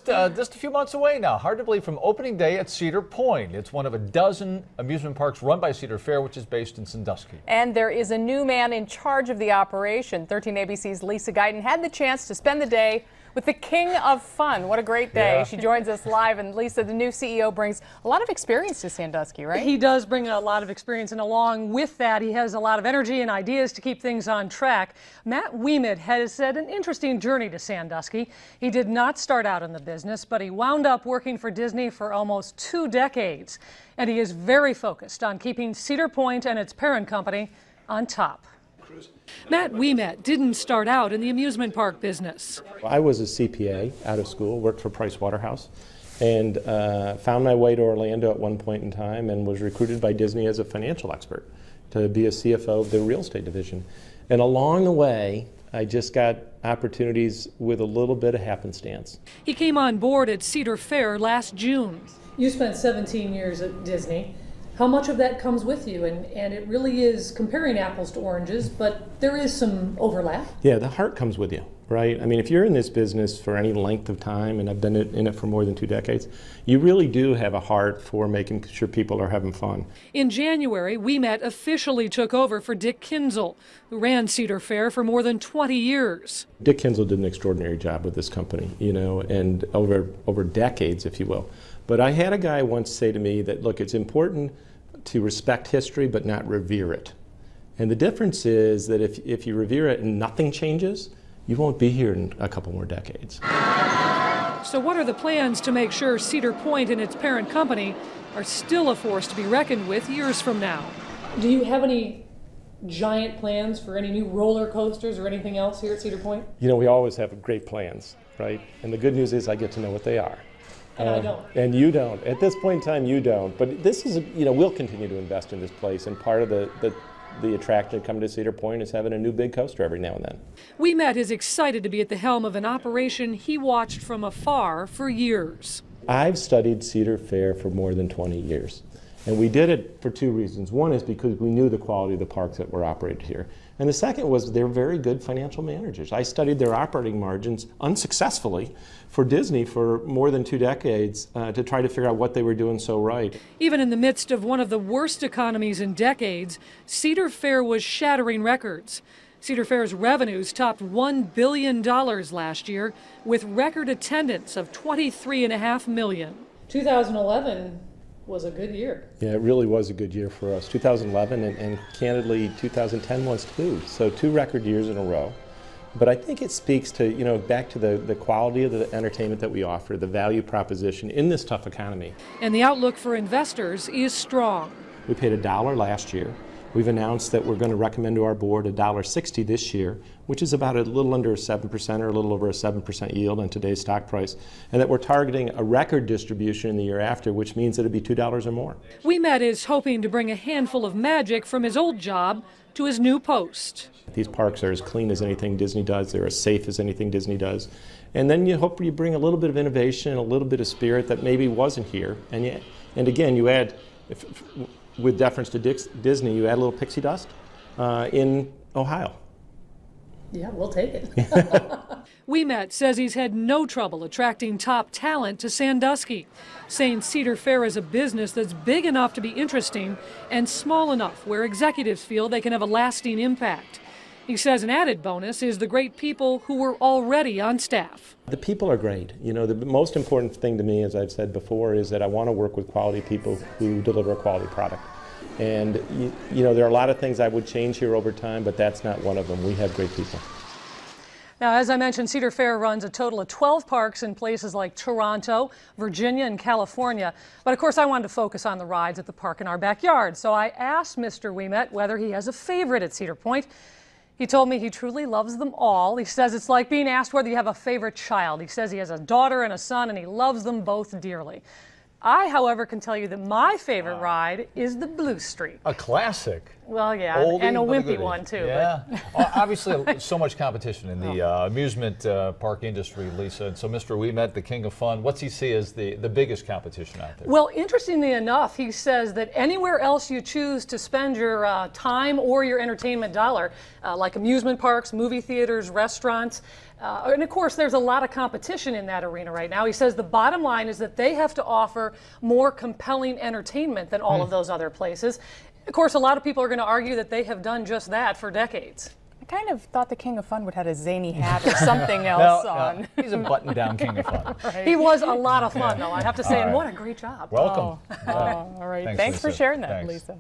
just a few months away now. Hard to believe, from opening day at Cedar Point. It's one of a dozen amusement parks run by Cedar Fair, which is based in Sandusky. And there is a new man in charge of the operation. 13 ABC's Lisa Guyton had the chance to spend the day with the king of fun. What a great day. Yeah. She joins us live. And Lisa, the new CEO, brings a lot of experience to Sandusky, right? He does bring a lot of experience, and along with that, he has a lot of energy and ideas to keep things on track. Matt Ouimet has had an interesting journey to Sandusky. He did not start out in the business, but he wound up working for Disney for almost 2 decades. And he is very focused on keeping Cedar Point and its parent company on top. Matt Ouimet didn't start out in the amusement park business. I was a CPA out of school, worked for Price Waterhouse, and found my way to Orlando at one point in time and was recruited by Disney as a financial expert to be a CFO of the real estate division. And along the way, I just got opportunities with a little bit of happenstance. He came on board at Cedar Fair last June. You spent 17 years at Disney. How much of that comes with you? And it really is comparing apples to oranges, but there is some overlap. Yeah, the heart comes with you, right? I mean, if you're in this business for any length of time, and I've been in it for more than 2 decades, you really do have a heart for making sure people are having fun. In January, Ouimet officially took over for Dick Kinzel, who ran Cedar Fair for more than 20 years. Dick Kinzel did an extraordinary job with this company, you know, and over decades, if you will. But I had a guy once say to me that, look, it's important to respect history but not revere it. And the difference is that if you revere it and nothing changes, you won't be here in a couple more decades. So what are the plans to make sure Cedar Point and its parent company are still a force to be reckoned with years from now? Do you have any giant plans for any new roller coasters or anything else here at Cedar Point? You know, we always have great plans, right? And the good news is I get to know what they are. And I don't. And you don't. At this point in time, you don't. But this is, you know, we'll continue to invest in this place. And part of the attraction of coming to Cedar Point is having a new big coaster every now and then. Ouimet is excited to be at the helm of an operation he watched from afar for years. I've studied Cedar Fair for more than 20 years. And we did it for 2 reasons. One is because we knew the quality of the parks that were operated here. And the second was they're very good financial managers. I studied their operating margins unsuccessfully for Disney for more than 2 decades to try to figure out what they were doing so right. Even in the midst of one of the worst economies in decades, Cedar Fair was shattering records. Cedar Fair's revenues topped $1 billion last year with record attendance of 23.5 million. 2011 was a good year. Yeah, it really was a good year for us. 2011 and candidly 2010 was too. So 2 record years in a row. But I think it speaks to, you know, back to the quality of the entertainment that we offer, the value proposition in this tough economy. And the outlook for investors is strong. We paid $1 last year. We've announced that we're going to recommend to our board $1.60 this year, which is about a little under 7% or a little over a 7% yield on today's stock price, and that we're targeting a record distribution in the year after, which means that it'll be $2 or more. Ouimet is hoping to bring a handful of magic from his old job to his new post. These parks are as clean as anything Disney does. They're as safe as anything Disney does. And then you hope you bring a little bit of innovation, a little bit of spirit that maybe wasn't here. And again, you add, with deference to Disney, you add a little pixie dust in Ohio. Yeah, we'll take it. Ouimet says he's had no trouble attracting top talent to Sandusky, saying Cedar Fair is a business that's big enough to be interesting and small enough where executives feel they can have a lasting impact. He says an added bonus is the great people who were already on staff. The people are great. You know, the most important thing to me, as I've said before, is that I want to work with quality people who deliver a quality product. And, you know, there are a lot of things I would change here over time, but that's not one of them. We have great people. Now, as I mentioned, Cedar Fair runs a total of 12 parks in places like Toronto, Virginia, and California. But of course, I wanted to focus on the rides at the park in our backyard. So I asked Mr. Ouimet whether he has a favorite at Cedar Point. He told me he truly loves them all. He says it's like being asked whether you have a favorite child. He says he has a daughter and a son, and he loves them both dearly. I, however, can tell you that my favorite ride is the Blue Streak. A classic. Well, yeah, Oldie and a but wimpy goodie. one too. Yeah. Obviously, so much competition in the amusement park industry, Lisa. And so, Mr. Ouimet, the king of fun, what's he see as the biggest competition out there? Well, interestingly enough, he says that anywhere else you choose to spend your time or your entertainment dollar, like amusement parks, movie theaters, restaurants, and of course there's a lot of competition in that arena right now. He says the bottom line is that they have to offer more compelling entertainment than all of those other places. Of course, a lot of people are going to argue that they have done just that for decades. I kind of thought the King of Fun would have had a zany hat or something else on. He's a button-down king of fun. Right. He was a lot of fun, though, I have to say, and what a great job. Welcome. All right. Thanks, Thanks for Lisa. sharing that, Thanks. Lisa.